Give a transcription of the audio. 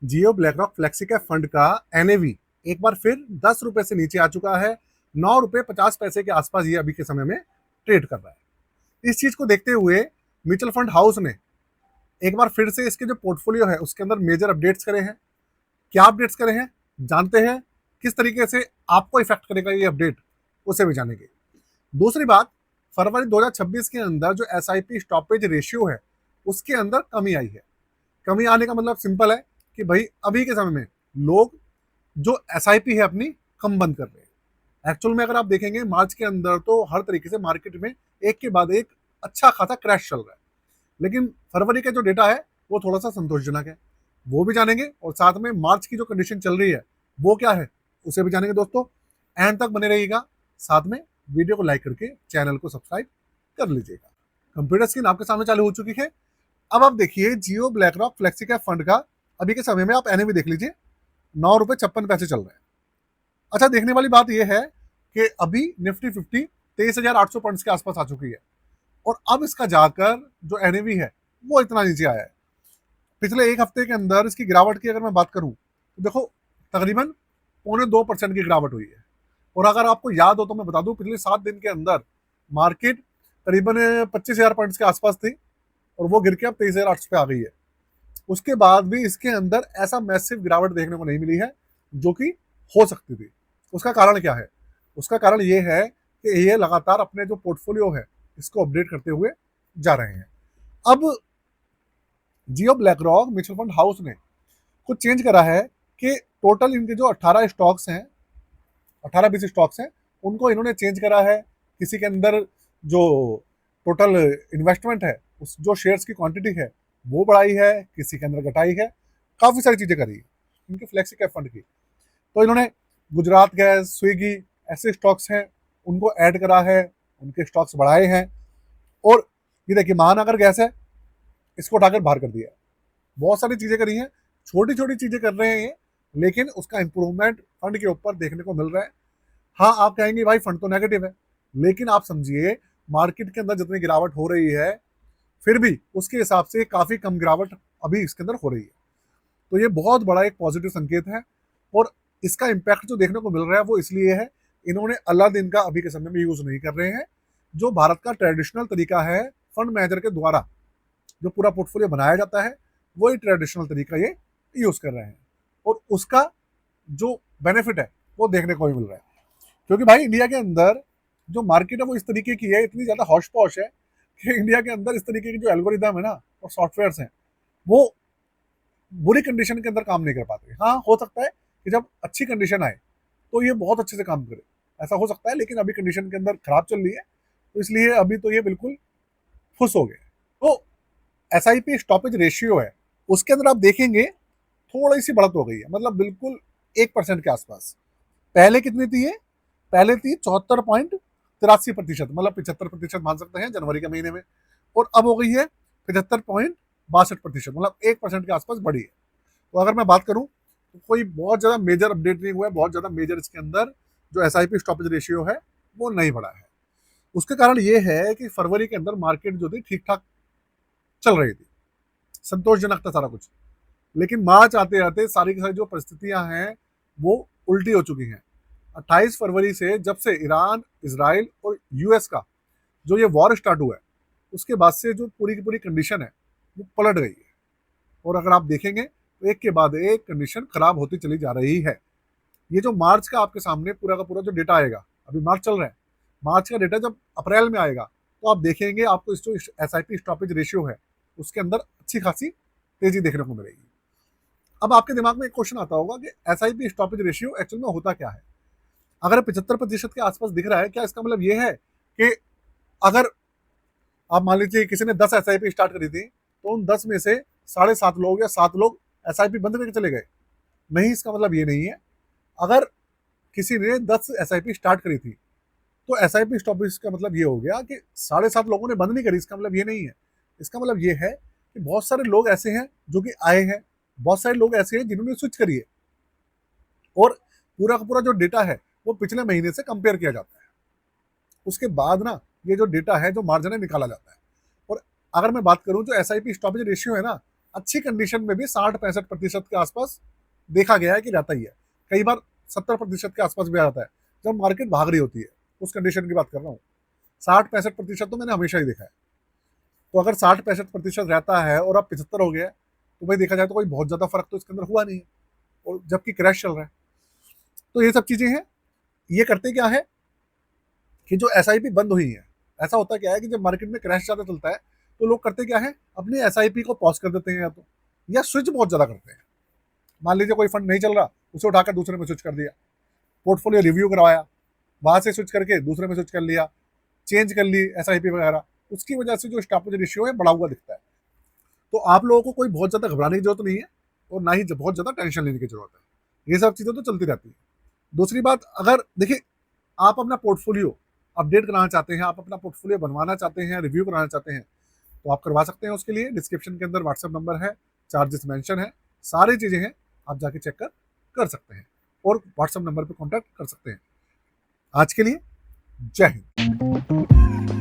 जियो BlackRock फ्लेक्सिकैप fund का NAV एक बार फिर 10 रुपए से नीचे आ चुका है। 9 रुपए 50 पैसे के आसपास ये अभी के समय में ट्रेड कर रहा है। इस चीज को देखते हुए म्यूचुअल फंड हाउस ने एक बार फिर से इसके जो पोर्टफोलियो है उसके अंदर मेजर अपडेट्स करे हैं। क्या अपडेट्स करे हैं जानते हैं, किस तरीके से आपको इफेक्ट करेगा ये अपडेट उसे भी जानेंगे। दूसरी बात, फरवरी 2026 के अंदर जो एसआईपी स्टॉपेज रेशियो है उसके अंदर कमी आई है। कमी आने का मतलब सिंपल है कि भाई अभी के समय में लोग जो एसआईपी है अपनी कम बंद कर रहे हैं। एक्चुअल में अगर आप देखेंगे मार्च के अंदर तो हर तरीके से मार्केट में एक के बाद एक अच्छा खासा क्रैश चल रहा है, लेकिन फरवरी का जो डेटा है वो थोड़ा सा संतोषजनक है, वो भी जानेंगे। और साथ में मार्च की जो कंडीशन चल रही है वो क्या है उसे भी जानेंगे। दोस्तों एंड तक बने रहिएगा, साथ में वीडियो को लाइक करके चैनल को सब्सक्राइब कर लीजिएगा। कंप्यूटर स्क्रीन आपके सामने चालू हो चुकी है। अब आप देखिए जियो ब्लैकरॉक फ्लेक्सिकैप फंड का अभी के समय में आप एनएवी देख लीजिए, 9 रुपए 56 पैसे चल रहे हैं। अच्छा, देखने वाली बात यह है कि अभी निफ्टी 50 23,800 पॉइंट्स के आसपास आ चुकी है और अब इसका जाकर जो एनएवी है वो इतना नीचे आया है। पिछले एक हफ्ते के अंदर इसकी गिरावट की अगर मैं बात करूं तो देखो तकरीबन 0.25% की गिरावट हुई है। और अगर आपको याद हो तो मैं बता दूं, पिछले 7 दिन के अंदर मार्केट करीबन 25,000 पॉइंट्स के आसपास थी और वो गिर के अब 23,800 पे आ गई है। उसके बाद भी इसके अंदर ऐसा मैसिव गिरावट देखने को नहीं मिली है जो कि हो सकती थी। उसका कारण क्या है? उसका कारण ये है कि ये लगातार अपने जो पोर्टफोलियो है इसको अपडेट करते हुए जा रहे हैं। अब जियो ब्लैकरॉक म्यूचुअल फंड हाउस ने कुछ चेंज करा है कि टोटल इनके जो 18 स्टॉक्स हैं, 18-20 स्टॉक्स हैं, उनको इन्होंने चेंज करा है। किसी के अंदर जो टोटल इन्वेस्टमेंट है, उस जो शेयर्स की क्वांटिटी है वो बढ़ाई है, किसी के अंदर घटाई है, काफ़ी सारी चीज़ें करी है इनके फ्लेक्सी कैप फंड की। तो इन्होंने गुजरात गैस, स्विगी ऐसे स्टॉक्स हैं उनको ऐड करा है, उनके स्टॉक्स बढ़ाए हैं। और ये देखिए महानगर गैस है, इसको उठाकर बाहर कर दिया है। बहुत सारी चीज़ें करी हैं, छोटी छोटी चीज़ें कर रहे हैं ये, लेकिन उसका इंप्रूवमेंट फंड के ऊपर देखने को मिल रहा है। हाँ, आप कहेंगे भाई फंड तो नेगेटिव है, लेकिन आप समझिए मार्केट के अंदर जितनी गिरावट हो रही है फिर भी उसके हिसाब से काफ़ी कम गिरावट अभी इसके अंदर हो रही है। तो ये बहुत बड़ा एक पॉजिटिव संकेत है और इसका इम्पैक्ट जो देखने को मिल रहा है वो इसलिए है इन्होंने अलादीन का अभी के समय में यूज़ नहीं कर रहे हैं। जो भारत का ट्रेडिशनल तरीका है फंड मैनेजर के द्वारा जो पूरा पोर्टफोलियो बनाया जाता है वही ट्रेडिशनल तरीका ये यूज़ कर रहे हैं और उसका जो बेनिफिट है वो देखने को भी मिल रहा है। क्योंकि भाई इंडिया के अंदर जो मार्केट है वो इस तरीके की है, इतनी ज़्यादा हौश पौश है कि इंडिया के अंदर इस तरीके की जो एल्गोरिदम है ना और सॉफ्टवेयर्स हैं वो बुरी कंडीशन के अंदर काम नहीं कर पाते। हाँ, हो सकता है कि जब अच्छी कंडीशन आए तो ये बहुत अच्छे से काम करे, ऐसा हो सकता है, लेकिन अभी कंडीशन के अंदर खराब चल रही है तो इसलिए अभी तो ये बिल्कुल फुस हो गए। तो एसआईपी स्टॉपेज रेशियो है उसके अंदर आप देखेंगे थोड़ी सी बढ़त हो गई है, मतलब बिल्कुल 1% के आसपास। पहले कितनी थी ये? पहले थी 74.83%, मतलब 75% मान सकते हैं जनवरी के महीने में, और अब हो गई है 75.62%, मतलब 1% के आसपास बढ़ी है। तो अगर मैं बात करूं तो कोई बहुत ज़्यादा मेजर अपडेट नहीं हुआ है, बहुत ज़्यादा मेजर इसके अंदर जो एसआईपी स्टॉपेज रेशियो है वो नहीं बढ़ा है। उसके कारण ये है कि फरवरी के अंदर मार्केट जो थी ठीक ठाक चल रही थी, संतोषजनक था सारा कुछ, लेकिन मार्च आते आते सारी की सारी जो परिस्थितियां हैं वो उल्टी हो चुकी हैं। 28 फरवरी से जब से ईरान, इसराइल और यूएस का जो ये वॉर स्टार्ट हुआ है उसके बाद से जो पूरी की पूरी कंडीशन है वो पलट गई है। और अगर आप देखेंगे तो एक के बाद एक कंडीशन खराब होती चली जा रही है। ये जो मार्च का आपके सामने पूरा का पूरा जो डेटा आएगा, अभी मार्च चल रहा है, मार्च का डेटा जब अप्रैल में आएगा तो आप देखेंगे आपको इस जो एसआईपी स्टॉपेज रेशियो है उसके अंदर अच्छी खासी तेजी देखने को मिलेगी। अब आपके दिमाग में एक क्वेश्चन आता होगा कि एसआईपी स्टॉपेज रेशियो एक्चुअल में होता क्या है? अगर 75% के आसपास दिख रहा है, क्या इसका मतलब ये है कि अगर आप मान लीजिए किसी ने 10 एसआईपी स्टार्ट करी थी तो उन 10 में से 7.5 लोग या 7 लोग एसआईपी बंद करके चले गए? नहीं, इसका मतलब ये नहीं है। अगर किसी ने 10 एसआईपी स्टार्ट करी थी तो एसआईपी स्टॉपेज का मतलब ये हो गया कि 7.5 लोगों ने बंद नहीं करी, इसका मतलब ये नहीं है। इसका मतलब ये है कि बहुत सारे लोग ऐसे हैं जो कि आए हैं, बहुत सारे लोग ऐसे हैं जिन्होंने स्विच करी है और पूरा का पूरा जो डेटा है वो पिछले महीने से कंपेयर किया जाता है। उसके बाद ना ये जो डेटा है, जो मार्जिन है, निकाला जाता है। और अगर मैं बात करूं जो एसआईपी स्टॉपेज रेशियो है ना अच्छी कंडीशन में भी 60-65% के आसपास देखा गया है कि रहता ही है। कई बार 70% के आसपास भी आ जाता है जब मार्केट भाग रही होती है, उस कंडीशन की बात कर रहा हूँ। 60-65% तो मैंने हमेशा ही देखा है। तो अगर 60-65% रहता है और अब 75 हो गया है, तो भाई देखा जाए तो कोई बहुत ज्यादा फर्क तो इसके अंदर हुआ नहीं है, और जबकि क्रैश चल रहा है। तो ये सब चीजें हैं। ये करते क्या है कि जो एसआईपी बंद हुई है, ऐसा होता क्या है कि जब मार्केट में क्रैश ज्यादा चलता है तो लोग करते क्या है, अपनी एसआईपी को पॉज कर देते हैं, या स्विच बहुत ज्यादा करते हैं। मान लीजिए कोई फंड नहीं चल रहा, उसे उठाकर दूसरे में स्विच कर दिया, पोर्टफोलियो रिव्यू करवाया, वहां से स्विच करके दूसरे में स्विच कर लिया, चेंज कर ली एसआईपी वगैरह। उसकी वजह से जो स्टॉप रेशियो है बढ़ा हुआ दिखता है। तो आप लोगों को कोई बहुत ज्यादा घबराने की जरूरत नहीं है, और ना ही बहुत ज्यादा टेंशन लेने की जरूरत है। ये सब चीजें तो चलती रहती है। दूसरी बात, अगर देखिए आप अपना पोर्टफोलियो अपडेट कराना चाहते हैं, आप अपना पोर्टफोलियो बनवाना चाहते हैं, रिव्यू कराना चाहते हैं, तो आप करवा सकते हैं। उसके लिए डिस्क्रिप्शन के अंदर व्हाट्सएप नंबर है, चार्जेस मेंशन है, सारी चीजें हैं, आप जाके चेक कर सकते हैं और व्हाट्सएप नंबर पे कांटेक्ट कर सकते हैं। आज के लिए जय हिंद।